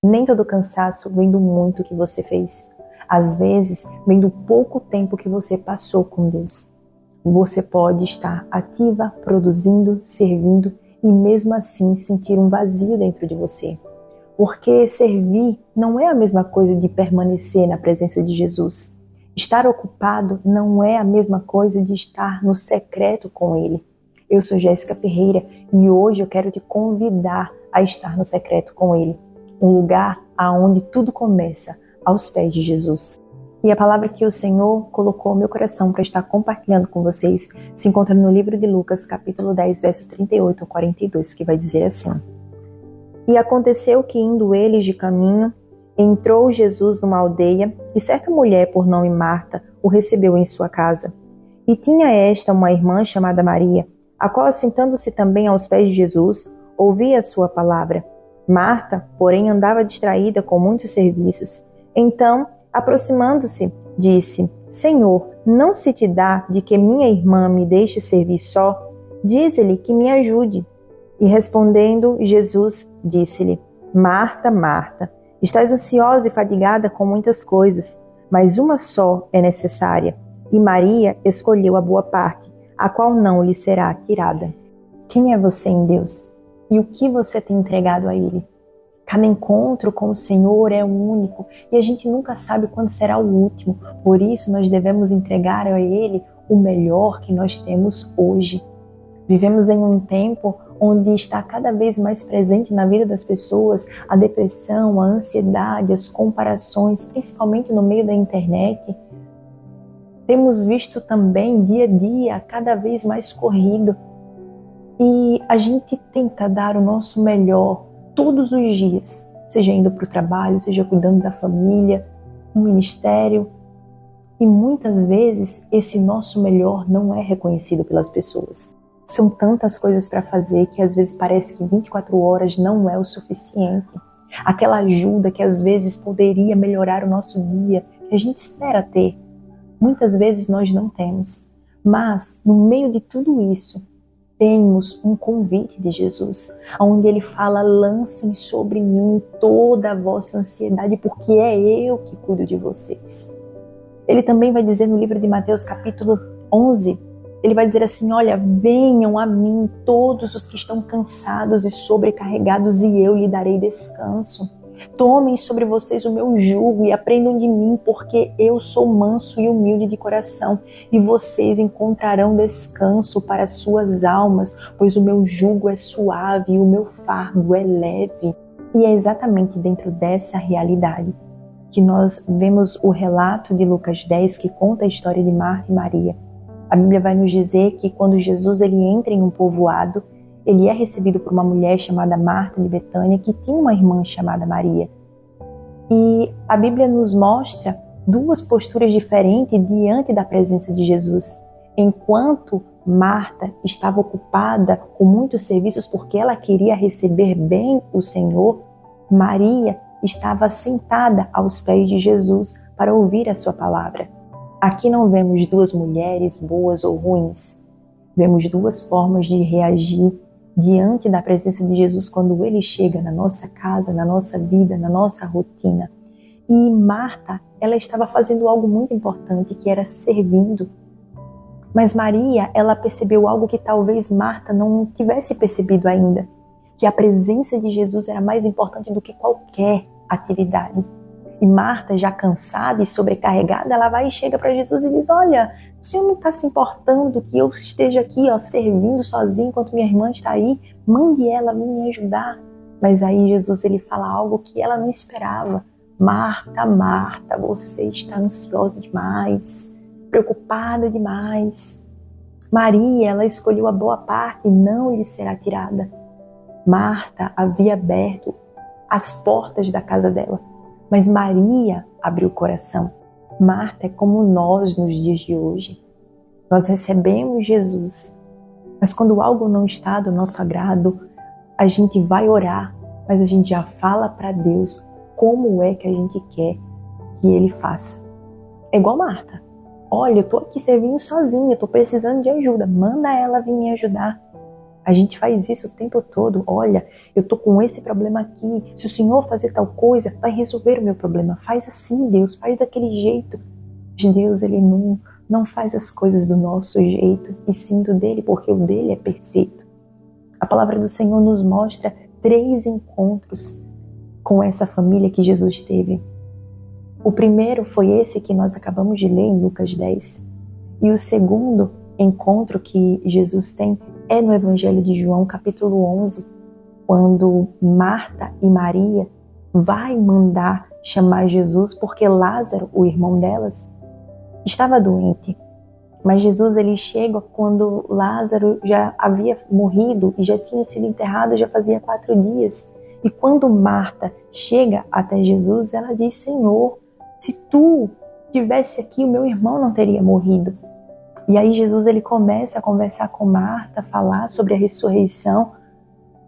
Nem todo cansaço vem do muito que você fez. Às vezes, vem do pouco tempo que você passou com Deus. Você pode estar ativa, produzindo, servindo e mesmo assim sentir um vazio dentro de você. Porque servir não é a mesma coisa de permanecer na presença de Jesus. Estar ocupado não é a mesma coisa de estar no secreto com Ele. Eu sou Jéssica Ferreira e hoje eu quero te convidar a estar no secreto com Ele. Um lugar aonde tudo começa, aos pés de Jesus. E a palavra que o Senhor colocou no meu coração para estar compartilhando com vocês se encontra no livro de Lucas, capítulo 10, verso 38 ao 42, que vai dizer assim: E aconteceu que, indo eles de caminho, entrou Jesus numa aldeia, e certa mulher, por nome Marta, o recebeu em sua casa. E tinha esta uma irmã chamada Maria, a qual, assentando-se também aos pés de Jesus, ouvia a sua palavra. Marta, porém, andava distraída com muitos serviços. Então, aproximando-se, disse: Senhor, não se te dá de que minha irmã me deixe servir só? Dize-lhe que me ajude. E respondendo, Jesus disse-lhe: Marta, Marta, estás ansiosa e fadigada com muitas coisas, mas uma só é necessária. E Maria escolheu a boa parte, a qual não lhe será tirada. Quem é você em Deus? E o que você tem entregado a Ele? Cada encontro com o Senhor é único e a gente nunca sabe quando será o último. Por isso, nós devemos entregar a Ele o melhor que nós temos hoje. Vivemos em um tempo onde está cada vez mais presente na vida das pessoas a depressão, a ansiedade, as comparações, principalmente no meio da internet. Temos visto também dia a dia cada vez mais corrido e a gente tenta dar o nosso melhor todos os dias, seja indo para o trabalho, seja cuidando da família, no ministério. E muitas vezes esse nosso melhor não é reconhecido pelas pessoas. São tantas coisas para fazer que às vezes parece que 24 horas não é o suficiente. Aquela ajuda que às vezes poderia melhorar o nosso dia, que a gente espera ter, muitas vezes nós não temos. Mas no meio de tudo isso, temos um convite de Jesus, onde Ele fala: lancem sobre mim toda a vossa ansiedade, porque é eu que cuido de vocês. Ele também vai dizer no livro de Mateus, capítulo 11, Ele vai dizer assim: olha, venham a mim todos os que estão cansados e sobrecarregados e eu lhe darei descanso. Tomem sobre vocês o meu jugo e aprendam de mim, porque eu sou manso e humilde de coração, e vocês encontrarão descanso para as suas almas, pois o meu jugo é suave e o meu fardo é leve. E é exatamente dentro dessa realidade que nós vemos o relato de Lucas 10, que conta a história de Marta e Maria. A Bíblia vai nos dizer que quando Jesus ele entra em um povoado, ele é recebido por uma mulher chamada Marta de Betânia, que tinha uma irmã chamada Maria. E a Bíblia nos mostra duas posturas diferentes diante da presença de Jesus. Enquanto Marta estava ocupada com muitos serviços porque ela queria receber bem o Senhor, Maria estava sentada aos pés de Jesus para ouvir a sua palavra. Aqui não vemos duas mulheres boas ou ruins. Vemos duas formas de reagir diante da presença de Jesus quando Ele chega na nossa casa, na nossa vida, na nossa rotina. E Marta, ela estava fazendo algo muito importante, que era servindo. Mas Maria, ela percebeu algo que talvez Marta não tivesse percebido ainda, que a presença de Jesus era mais importante do que qualquer atividade. E Marta, já cansada e sobrecarregada, ela vai e chega para Jesus e diz: olha, o Senhor não está se importando que eu esteja aqui servindo sozinho enquanto minha irmã está aí? Mande ela vir me ajudar. Mas aí Jesus ele fala algo que ela não esperava. Marta, Marta, você está ansiosa demais, preocupada demais. Maria, ela escolheu a boa parte e não lhe será tirada. Marta havia aberto as portas da casa dela, mas Maria abriu o coração. Marta é como nós nos dias de hoje. Nós recebemos Jesus, mas quando algo não está do nosso agrado, a gente vai orar, mas a gente já fala para Deus como é que a gente quer que Ele faça. É igual Marta. Olha, eu estou aqui servindo sozinha, estou precisando de ajuda. Manda ela vir me ajudar. A gente faz isso o tempo todo. Olha, eu tô com esse problema aqui. Se o Senhor fazer tal coisa, vai resolver o meu problema. Faz assim, Deus, faz daquele jeito. Mas Deus, Ele não faz as coisas do nosso jeito, e sim do dele, porque o dele é perfeito. A palavra do Senhor nos mostra 3 encontros com essa família que Jesus teve. O primeiro foi esse que nós acabamos de ler em Lucas 10. E o segundo encontro que Jesus tem é no Evangelho de João, capítulo 11, quando Marta e Maria vai mandar chamar Jesus porque Lázaro, o irmão delas, estava doente. Mas Jesus, ele chega quando Lázaro já havia morrido e já tinha sido enterrado já fazia 4 dias. E quando Marta chega até Jesus, ela diz: Senhor, se tu estivesse aqui, o meu irmão não teria morrido. E aí Jesus, ele começa a conversar com Marta, falar sobre a ressurreição,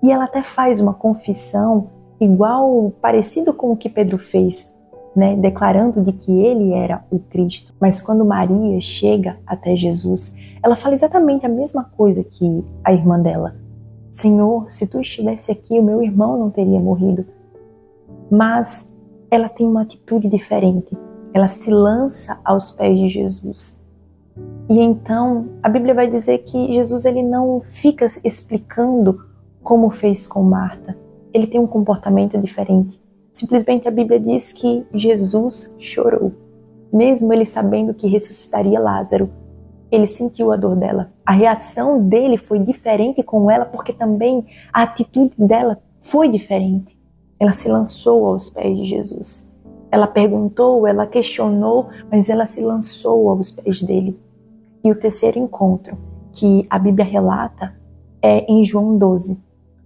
e ela até faz uma confissão igual, parecido com o que Pedro fez, né, declarando de que ele era o Cristo. Mas quando Maria chega até Jesus, ela fala exatamente a mesma coisa que a irmã dela. Senhor, se tu estivesse aqui, o meu irmão não teria morrido. Mas ela tem uma atitude diferente. Ela se lança aos pés de Jesus. E então a Bíblia vai dizer que Jesus, ele não fica explicando como fez com Marta. Ele tem um comportamento diferente. Simplesmente a Bíblia diz que Jesus chorou. Mesmo ele sabendo que ressuscitaria Lázaro, ele sentiu a dor dela. A reação dele foi diferente com ela, porque também a atitude dela foi diferente. Ela se lançou aos pés de Jesus. Ela perguntou, ela questionou, mas ela se lançou aos pés dele. E o terceiro encontro que a Bíblia relata é em João 12,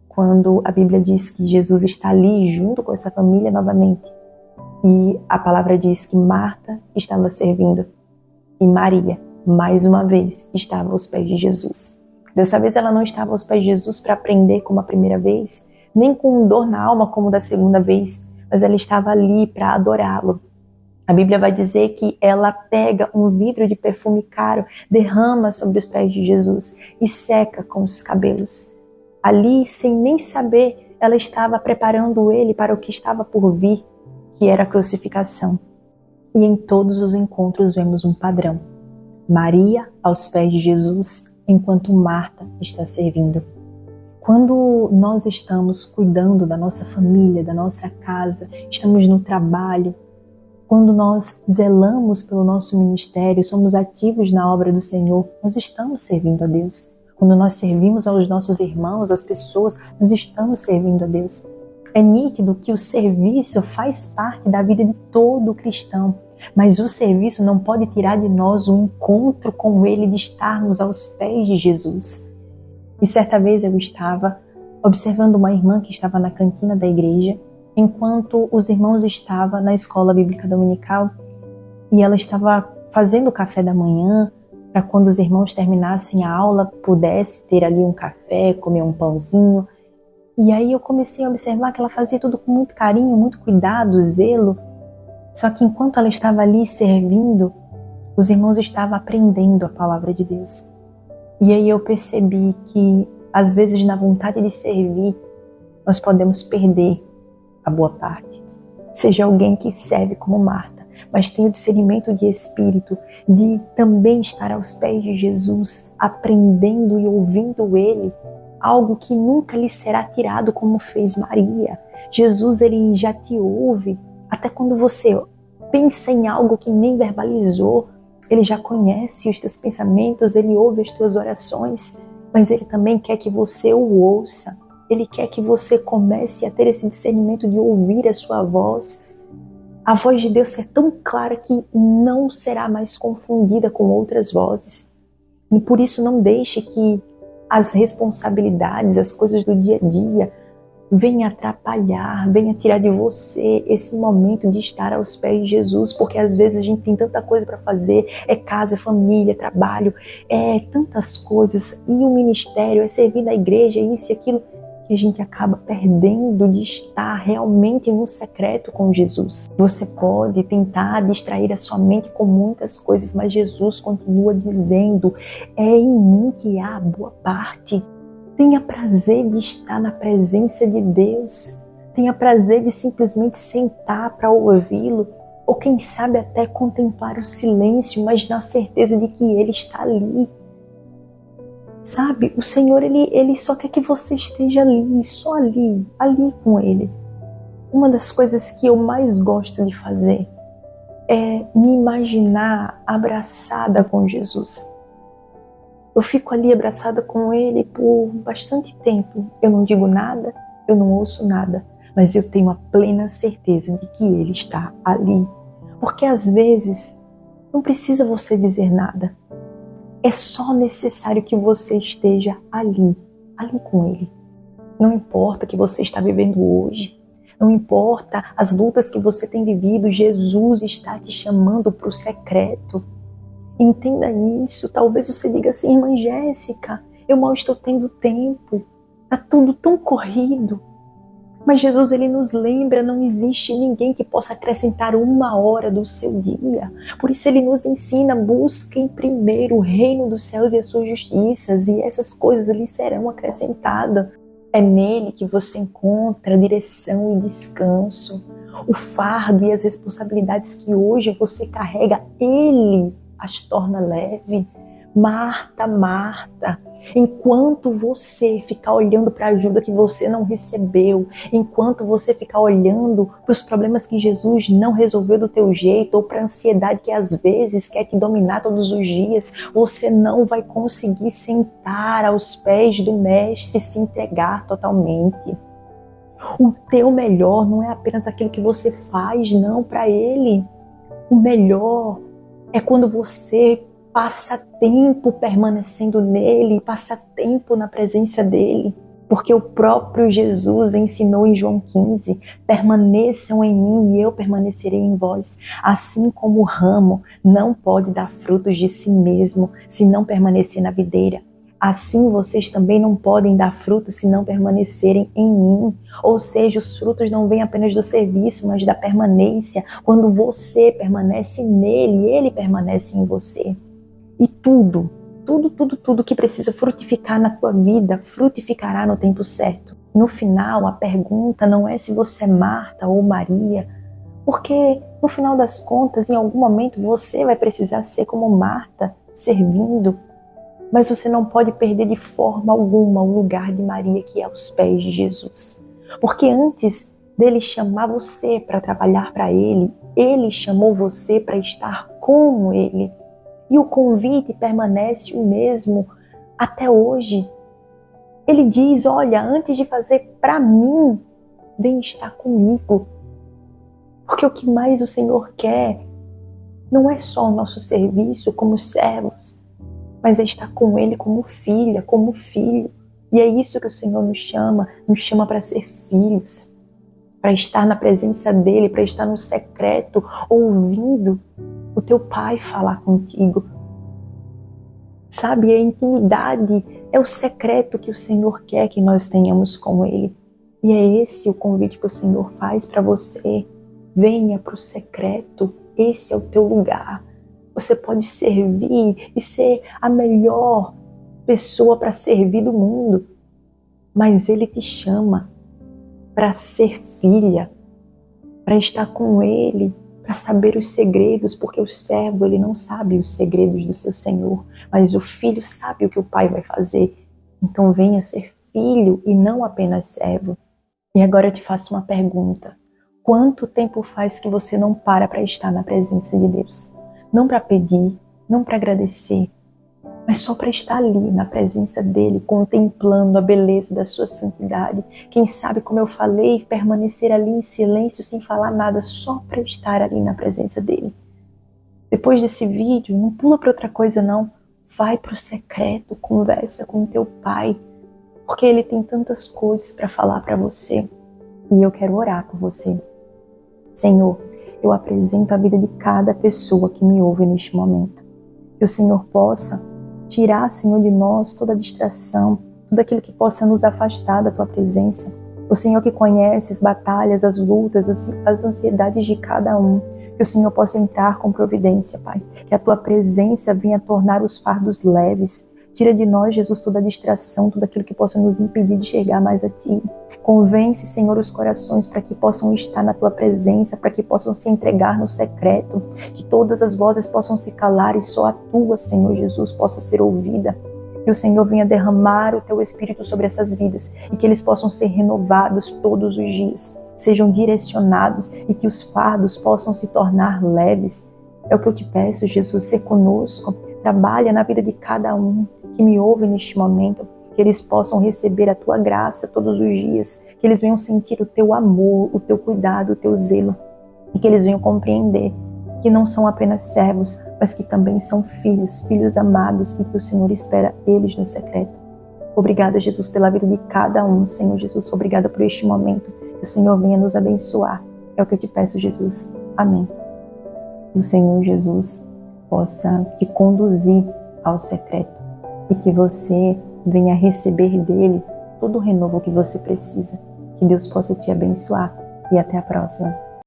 quando a Bíblia diz que Jesus está ali junto com essa família novamente. E a palavra diz que Marta estava servindo e Maria, mais uma vez, estava aos pés de Jesus. Dessa vez ela não estava aos pés de Jesus para aprender como a primeira vez, nem com dor na alma como da segunda vez, mas ela estava ali para adorá-lo. A Bíblia vai dizer que ela pega um vidro de perfume caro, derrama sobre os pés de Jesus e seca com os cabelos. Ali, sem nem saber, ela estava preparando ele para o que estava por vir, que era a crucificação. E em todos os encontros vemos um padrão. Maria aos pés de Jesus, enquanto Marta está servindo. Quando nós estamos cuidando da nossa família, da nossa casa, estamos no trabalho, quando nós zelamos pelo nosso ministério, somos ativos na obra do Senhor, nós estamos servindo a Deus. Quando nós servimos aos nossos irmãos, às pessoas, nós estamos servindo a Deus. É nítido que o serviço faz parte da vida de todo cristão, mas o serviço não pode tirar de nós o encontro com Ele, de estarmos aos pés de Jesus. E certa vez eu estava observando uma irmã que estava na cantina da igreja, enquanto os irmãos estavam na escola bíblica dominical, e ela estava fazendo o café da manhã, para quando os irmãos terminassem a aula, pudesse ter ali um café, comer um pãozinho. E aí eu comecei a observar que ela fazia tudo com muito carinho, muito cuidado, zelo. Só que enquanto ela estava ali servindo, os irmãos estavam aprendendo a palavra de Deus. E aí eu percebi que, às vezes, na vontade de servir, nós podemos perder a boa parte. Seja alguém que serve como Marta, mas tenha o discernimento de espírito, de também estar aos pés de Jesus, aprendendo e ouvindo Ele, algo que nunca lhe será tirado como fez Maria. Jesus, Ele já te ouve, até quando você pensa em algo que nem verbalizou, Ele já conhece os teus pensamentos, Ele ouve as tuas orações, mas Ele também quer que você o ouça. Ele quer que você comece a ter esse discernimento de ouvir a sua voz. A voz de Deus é tão clara que não será mais confundida com outras vozes. E por isso não deixe que as responsabilidades, as coisas do dia a dia venham atrapalhar, venham tirar de você esse momento de estar aos pés de Jesus, porque às vezes a gente tem tanta coisa para fazer, é casa, é família, é trabalho, é tantas coisas, e o ministério, é servir na igreja, isso e aquilo, que a gente acaba perdendo de estar realmente no secreto com Jesus. Você pode tentar distrair a sua mente com muitas coisas, mas Jesus continua dizendo: é em mim que há a boa parte. Tenha prazer de estar na presença de Deus. Tenha prazer de simplesmente sentar para ouvi-lo, ou quem sabe até contemplar o silêncio, mas na certeza de que Ele está ali. Sabe, o Senhor, Ele só quer que você esteja ali, só ali com Ele. Uma das coisas que eu mais gosto de fazer é me imaginar abraçada com Jesus. Eu fico ali abraçada com Ele por bastante tempo. Eu não digo nada, eu não ouço nada, mas eu tenho a plena certeza de que Ele está ali. Porque às vezes não precisa você dizer nada. É só necessário que você esteja ali com Ele. Não importa o que você está vivendo hoje, não importa as lutas que você tem vivido, Jesus está te chamando para o secreto. Entenda isso. Talvez você diga assim: irmã Jéssica, eu mal estou tendo tempo, está tudo tão corrido. Mas Jesus, Ele nos lembra, não existe ninguém que possa acrescentar 1 hora do seu dia. Por isso Ele nos ensina: busquem primeiro o reino dos céus e as suas justiças, e essas coisas lhe serão acrescentadas. É nele que você encontra direção e descanso. O fardo e as responsabilidades que hoje você carrega, Ele as torna leve. Marta, Marta, enquanto você ficar olhando para a ajuda que você não recebeu, enquanto você ficar olhando para os problemas que Jesus não resolveu do teu jeito, ou para a ansiedade que às vezes quer te dominar todos os dias, você não vai conseguir sentar aos pés do Mestre e se entregar totalmente. O teu melhor não é apenas aquilo que você faz, não, para Ele. O melhor é quando você passa tempo permanecendo nele, passa tempo na presença dele. Porque o próprio Jesus ensinou em João 15: permaneçam em mim e eu permanecerei em vós. Assim como o ramo não pode dar frutos de si mesmo se não permanecer na videira, assim vocês também não podem dar frutos se não permanecerem em mim. Ou seja, os frutos não vêm apenas do serviço, mas da permanência. Quando você permanece nele, ele permanece em você. E tudo que precisa frutificar na tua vida, frutificará no tempo certo. No final, a pergunta não é se você é Marta ou Maria, porque no final das contas, em algum momento, você vai precisar ser como Marta, servindo. Mas você não pode perder de forma alguma o lugar de Maria, que é aos pés de Jesus. Porque antes dele chamar você para trabalhar para ele, ele chamou você para estar com ele. E o convite permanece o mesmo até hoje. Ele diz: olha, antes de fazer para mim, vem estar comigo. Porque o que mais o Senhor quer não é só o nosso serviço como servos, mas é estar com Ele como filha, como filho. E é isso que o Senhor nos chama para ser filhos, para estar na presença dEle, para estar no secreto, ouvindo o teu Pai falar contigo. Sabe, a intimidade é o secreto que o Senhor quer que nós tenhamos com Ele. E é esse o convite que o Senhor faz para você. Venha para o secreto, esse é o teu lugar. Você pode servir e ser a melhor pessoa para servir do mundo, mas Ele te chama para ser filha, para estar com Ele, para saber os segredos, porque o servo, ele não sabe os segredos do seu Senhor, mas o filho sabe o que o pai vai fazer. Então venha ser filho e não apenas servo. E agora eu te faço uma pergunta: quanto tempo faz que você não para estar na presença de Deus? Não para pedir, não para agradecer, mas só para estar ali na presença dele, contemplando a beleza da sua santidade. Quem sabe, como eu falei, permanecer ali em silêncio, sem falar nada, só para estar ali na presença dele. Depois desse vídeo, não pula para outra coisa não. Vai para o secreto, conversa com teu pai, porque ele tem tantas coisas para falar para você. E eu quero orar por você. Senhor, eu apresento a vida de cada pessoa que me ouve neste momento. Que o Senhor possa tirar, Senhor, de nós toda distração, tudo aquilo que possa nos afastar da Tua presença. O Senhor que conhece as batalhas, as lutas, as ansiedades de cada um. Que o Senhor possa entrar com providência, Pai. Que a Tua presença venha tornar os fardos leves, Tira de nós, Jesus, toda a distração, tudo aquilo que possa nos impedir de chegar mais a Ti. Convence, Senhor, os corações para que possam estar na Tua presença, para que possam se entregar no secreto, que todas as vozes possam se calar e só a Tua, Senhor Jesus, possa ser ouvida. Que o Senhor venha derramar o Teu Espírito sobre essas vidas e que eles possam ser renovados todos os dias, sejam direcionados e que os fardos possam se tornar leves. É o que eu te peço, Jesus, ser conosco, trabalha na vida de cada um que me ouve neste momento, que eles possam receber a Tua graça todos os dias, que eles venham sentir o Teu amor, o Teu cuidado, o Teu zelo, e que eles venham compreender que não são apenas servos, mas que também são filhos, filhos amados, e que o Senhor espera eles no secreto. Obrigada, Jesus, pela vida de cada um, Senhor Jesus, obrigada por este momento, que o Senhor venha nos abençoar. É o que eu te peço, Jesus. Amém. Que o Senhor Jesus possa te conduzir ao secreto e que você venha receber dele todo o renovo que você precisa. Que Deus possa te abençoar e até a próxima.